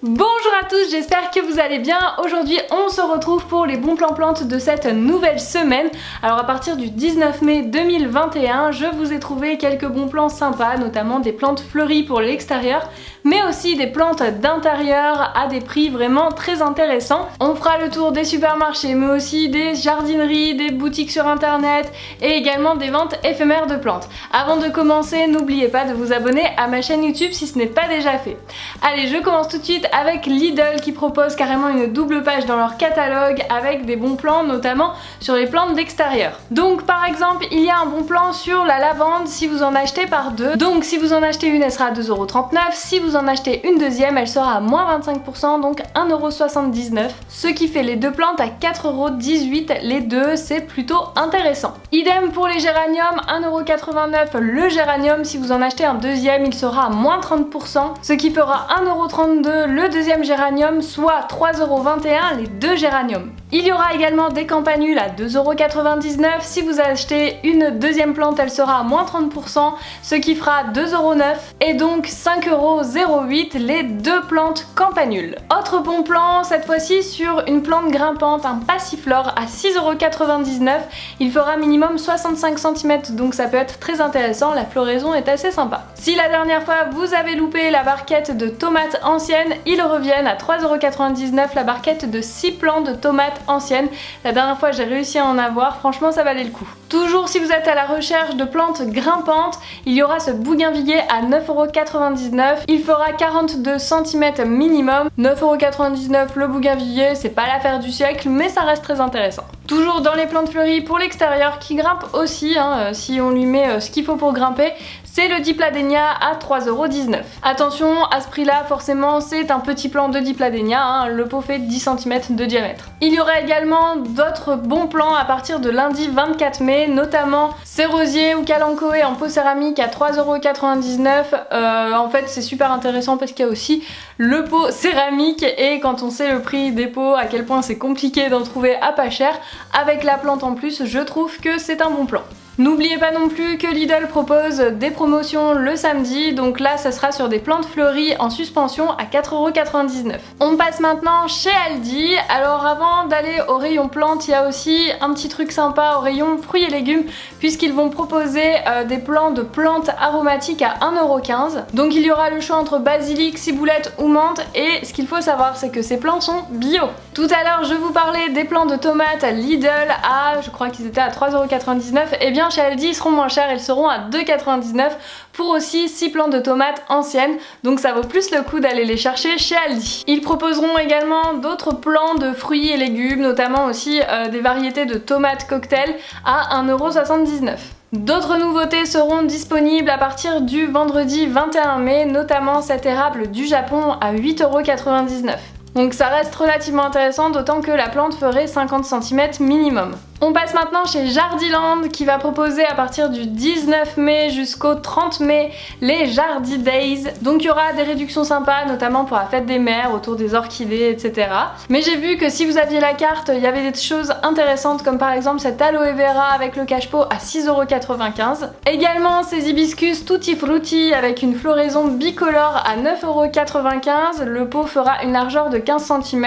Bonjour à tous, j'espère que vous allez bien. Aujourd'hui on se retrouve pour les bons plans plantes de cette nouvelle semaine. Alors à partir du 19 mai 2021, je vous ai trouvé quelques bons plans sympas, notamment des plantes fleuries pour l'extérieur, mais aussi des plantes d'intérieur à des prix vraiment très intéressants. On fera le tour des supermarchés, mais aussi des jardineries, des boutiques sur internet et également des ventes éphémères de plantes. Avant de commencer, n'oubliez pas de vous abonner à ma chaîne YouTube si ce n'est pas déjà fait. Allez, je commence tout de suite avec Lidl qui propose carrément une double page dans leur catalogue avec des bons plans, notamment sur les plantes d'extérieur. Donc par exemple, il y a un bon plan sur la lavande si vous en achetez par deux. Donc si vous en achetez une, elle sera à 2,39€. Si vous en achetez une deuxième, elle sera à moins 25%, donc 1,79€. Ce qui fait les deux plantes à 4,18€. Les deux, c'est plutôt intéressant. Idem pour les géraniums, 1,89€ le géranium. Si vous en achetez un deuxième, il sera à moins 30%, ce qui fera 1,32€ le deuxième géranium, soit 3,21€ les deux géraniums. Il y aura également des campanules à 2,99€. Si vous achetez une deuxième plante, elle sera à moins 30%, ce qui fera 2,09€ et donc 5,08€ les deux plantes campanules. Autre bon plan, cette fois-ci sur une plante grimpante, un passiflore à 6,99€. Il fera minimum 65 cm, donc ça peut être très intéressant, la floraison est assez sympa. Si la dernière fois vous avez loupé la barquette de tomates anciennes, ils reviennent à 3,99€ la barquette de 6 plants de tomates anciennes. La dernière fois j'ai réussi à en avoir, franchement ça valait le coup. Toujours si vous êtes à la recherche de plantes grimpantes, il y aura ce bougainvillier à 9,99€. Il fera 42 cm minimum. 9,99€ le bougainvillier, c'est pas l'affaire du siècle, mais ça reste très intéressant. Toujours dans les plantes fleuries pour l'extérieur qui grimpent aussi, si on lui met ce qu'il faut pour grimper, c'est le Dipladenia à 3,19€. Attention, à ce prix-là, forcément, c'est un petit plant de Dipladenia, le pot fait 10 cm de diamètre. Il y aura également d'autres bons plans à partir de lundi 24 mai, notamment ces rosiers ou calanchoé en pot céramique à 3,99€. En fait, c'est super intéressant parce qu'il y a aussi le pot céramique et quand on sait le prix des pots, à quel point c'est compliqué d'en trouver à pas cher, avec la plante en plus, je trouve que c'est un bon plan. N'oubliez pas non plus que Lidl propose des promotions le samedi, donc là ça sera sur des plantes fleuries en suspension à 4,99€. On passe maintenant chez Aldi. Alors avant d'aller au rayon plantes, il y a aussi un petit truc sympa au rayon fruits et légumes, puisqu'ils vont proposer des plants de plantes aromatiques à 1,15€. Donc il y aura le choix entre basilic, ciboulette ou menthe, et ce qu'il faut savoir c'est que ces plants sont bio. Tout à l'heure je vous parlais des plants de tomates Lidl à, je crois qu'ils étaient à 3,99€, et bien chez Aldi ils seront moins chers, ils seront à 2,99€ pour aussi 6 plants de tomates anciennes, donc ça vaut plus le coup d'aller les chercher chez Aldi. Ils proposeront également d'autres plants de fruits et légumes, notamment aussi des variétés de tomates cocktail à 1,79€. D'autres nouveautés seront disponibles à partir du vendredi 21 mai, notamment cet érable du Japon à 8,99€. Donc ça reste relativement intéressant, d'autant que la plante ferait 50 cm minimum. On passe maintenant chez Jardiland qui va proposer à partir du 19 mai jusqu'au 30 mai les Jardi Days. Donc il y aura des réductions sympas, notamment pour la fête des mères, autour des orchidées, etc. Mais j'ai vu que si vous aviez la carte, il y avait des choses intéressantes comme par exemple cette aloe vera avec le cache-pot à 6,95€. Également ces hibiscus tutti frutti avec une floraison bicolore à 9,95€. Le pot fera une largeur de 15 cm,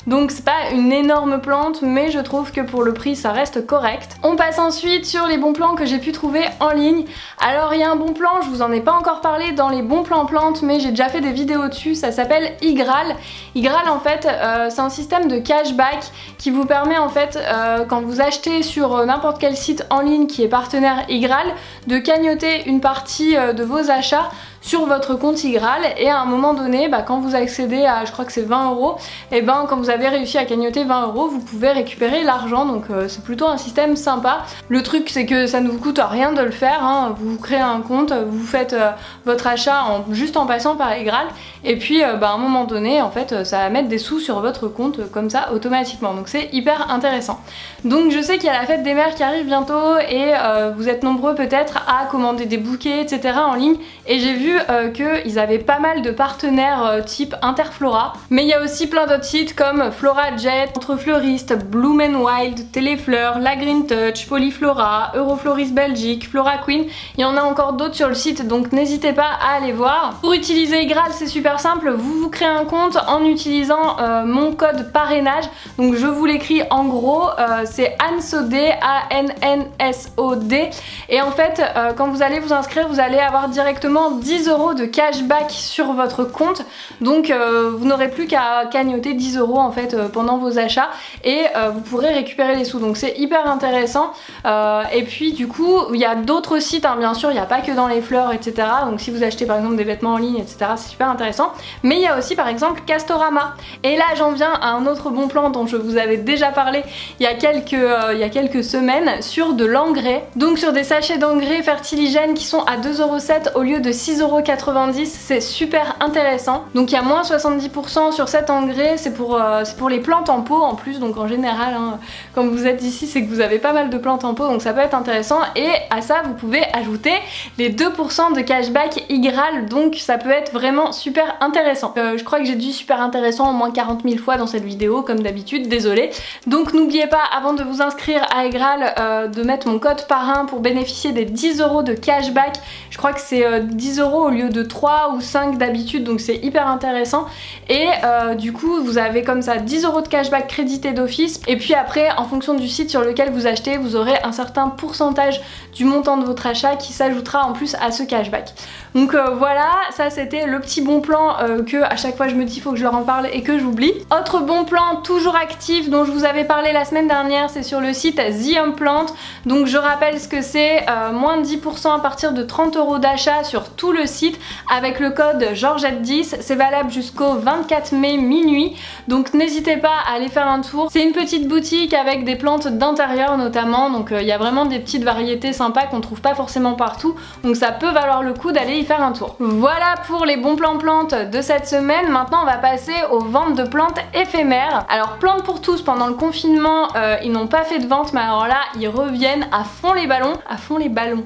donc c'est pas une énorme plante, mais je trouve que pour le prix ça reste correct. On passe ensuite sur les bons plans que j'ai pu trouver en ligne. Alors il y a un bon plan, je vous en ai pas encore parlé dans les bons plans plantes, mais j'ai déjà fait des vidéos dessus, ça s'appelle Igral. Igral en fait c'est un système de cashback qui vous permet en fait quand vous achetez sur n'importe quel site en ligne qui est partenaire Igral de cagnotter une partie de vos achats sur votre compte Igral, et à un moment donné, quand vous accédez à, je crois que c'est 20€, et quand vous avez réussi à cagnoter 20€, vous pouvez récupérer l'argent, donc c'est plutôt un système sympa. Le truc c'est que ça ne vous coûte rien de le faire, vous créez un compte, vous faites votre achat juste en passant par Igral, et puis à un moment donné, en fait, ça va mettre des sous sur votre compte comme ça automatiquement, donc c'est hyper intéressant. Donc je sais qu'il y a la fête des mères qui arrive bientôt, et vous êtes nombreux peut-être à commander des bouquets, etc. en ligne, et j'ai vu qu'ils avaient pas mal de partenaires type Interflora, mais il y a aussi plein d'autres sites comme Flora Jet, Entre Fleuristes, Bloom & Wild, Téléfleur, Fleur, La Green Touch, Foliflora, Eurofloris Belgique, Flora Queen. Il y en a encore d'autres sur le site, donc n'hésitez pas à aller voir. Pour utiliser Graal, c'est super simple, vous créez un compte en utilisant mon code parrainage. Donc je vous l'écris en gros, c'est ANNSOD, A-N-N-S-O-D. Et en fait, quand vous allez vous inscrire, vous allez avoir directement 10 € de cashback sur votre compte. Donc vous n'aurez plus qu'à cagnoter 10 € en fait pendant vos achats et vous pourrez récupérer les sous. Donc c'est hyper intéressant. Et puis du coup, il y a d'autres sites, hein, bien sûr, il n'y a pas que dans les fleurs, etc. Donc si vous achetez par exemple des vêtements en ligne, etc., c'est super intéressant. Mais il y a aussi par exemple Castorama. Et là, j'en viens à un autre bon plan dont je vous avais déjà parlé il y a quelques semaines sur de l'engrais. Donc sur des sachets d'engrais fertiligènes qui sont à 2,07 € au lieu de 6,90 €. C'est super intéressant. Donc il y a moins 70% sur cet engrais. C'est pour les plantes en pot en plus. Donc en général, hein, quand vous êtes ici, c'est que vous avez pas mal de plantes en pot. Donc ça peut être intéressant. Et à ça, vous pouvez ajouter les 2% de cashback Graal. Donc ça peut être vraiment super intéressant. Je crois que j'ai dit super intéressant au moins 40 000 fois dans cette vidéo, comme d'habitude, désolée. Donc n'oubliez pas, avant de vous inscrire à Graal, de mettre mon code parrain pour bénéficier des 10 € de cashback. Je crois que c'est 10 € au lieu de 3 ou 5 d'habitude, donc c'est hyper intéressant. Et du coup, vous avez comme ça 10 € de cashback crédité d'office. Et puis après, en fonction du site sur lequel vous achetez, vous aurez un certain pourcentage du montant de votre achat qui s'ajoutera en plus à ce cashback. Donc voilà, ça c'était le petit bon plan que à chaque fois je me dis faut que je leur en parle et que j'oublie. Autre bon plan toujours actif dont je vous avais parlé la semaine dernière, c'est sur le site The Implant. Donc je rappelle ce que c'est, moins de 10% à partir de 30 € d'achat sur tout le site avec le code Georgette10. C'est valable jusqu'au 24 mai minuit. Donc n'hésitez pas à aller faire un tour. C'est une petite boutique avec des plantes d'intérieur notamment. Donc il y a vraiment des petites variétés sympas qu'on trouve pas forcément partout. Donc ça peut valoir le coup d'aller y faire un tour. Voilà pour les bons plans plantes de cette semaine. Maintenant on va passer aux ventes de plantes éphémères. Alors Plantes pour tous, pendant le confinement, ils n'ont pas fait de vente, mais alors là ils reviennent à fond les ballons. À fond les ballons.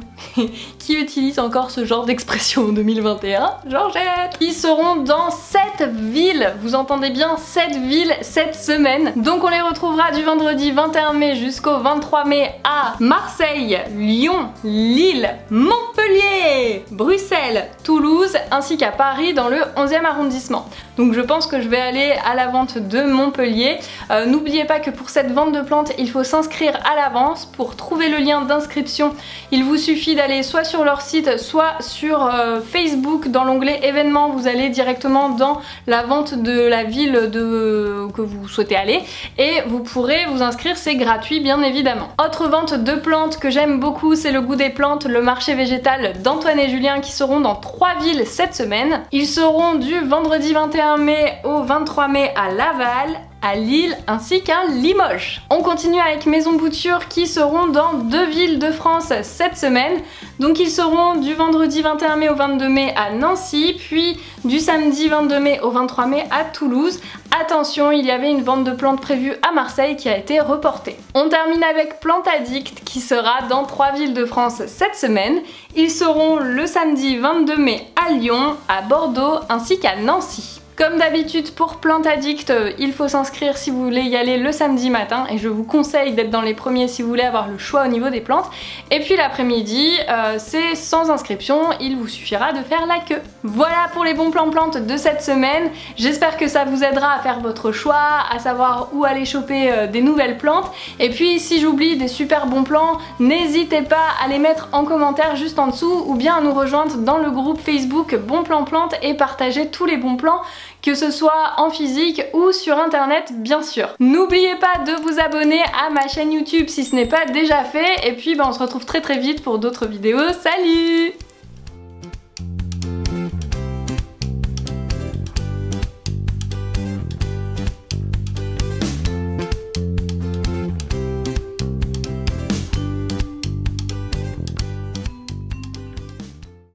Qui utilise encore ce genre d'expression en 2021? Georgette. Ils seront dans 7 villes, vous entendez bien, 7 villes cette semaine. Donc on les retrouvera du vendredi 21 mai jusqu'au 23 mai à Marseille, Lyon, Lille, Montpellier, Bruxelles, Toulouse ainsi qu'à Paris dans le 11e arrondissement. Donc je pense que je vais aller à la vente de Montpellier. N'oubliez pas que pour cette vente de plantes, il faut s'inscrire à l'avance. Pour trouver le lien d'inscription, il vous suffit d'aller soit sur leur site, soit sur Facebook. Dans l'onglet événements, vous allez directement dans la vente de la ville que vous souhaitez aller et vous pourrez vous inscrire, c'est gratuit bien évidemment. Autre vente de plantes que j'aime beaucoup, c'est le Goût des plantes, le marché végétal d'Antoine et Julien qui seront dans 3 villes cette semaine. Ils seront du vendredi 21 mai au 23 mai à Laval, à Lille ainsi qu'à Limoges. On continue avec Maison Bouture qui seront dans 2 villes de France cette semaine. Donc ils seront du vendredi 21 mai au 22 mai à Nancy, puis du samedi 22 mai au 23 mai à Toulouse. Attention, il y avait une vente de plantes prévue à Marseille qui a été reportée. On termine avec Plante Addict qui sera dans 3 villes de France cette semaine. Ils seront le samedi 22 mai à Lyon, à Bordeaux ainsi qu'à Nancy. Comme d'habitude pour Plante Addict, il faut s'inscrire si vous voulez y aller le samedi matin et je vous conseille d'être dans les premiers si vous voulez avoir le choix au niveau des plantes. Et puis l'après-midi, c'est sans inscription, il vous suffira de faire la queue. Voilà pour les bons plans plantes de cette semaine. J'espère que ça vous aidera à faire votre choix, à savoir où aller choper des nouvelles plantes. Et puis si j'oublie des super bons plans, n'hésitez pas à les mettre en commentaire juste en dessous ou bien à nous rejoindre dans le groupe Facebook Bons Plans Plantes et partager tous les bons plans, que ce soit en physique ou sur internet bien sûr. N'oubliez pas de vous abonner à ma chaîne YouTube si ce n'est pas déjà fait et puis on se retrouve très vite pour d'autres vidéos. Salut!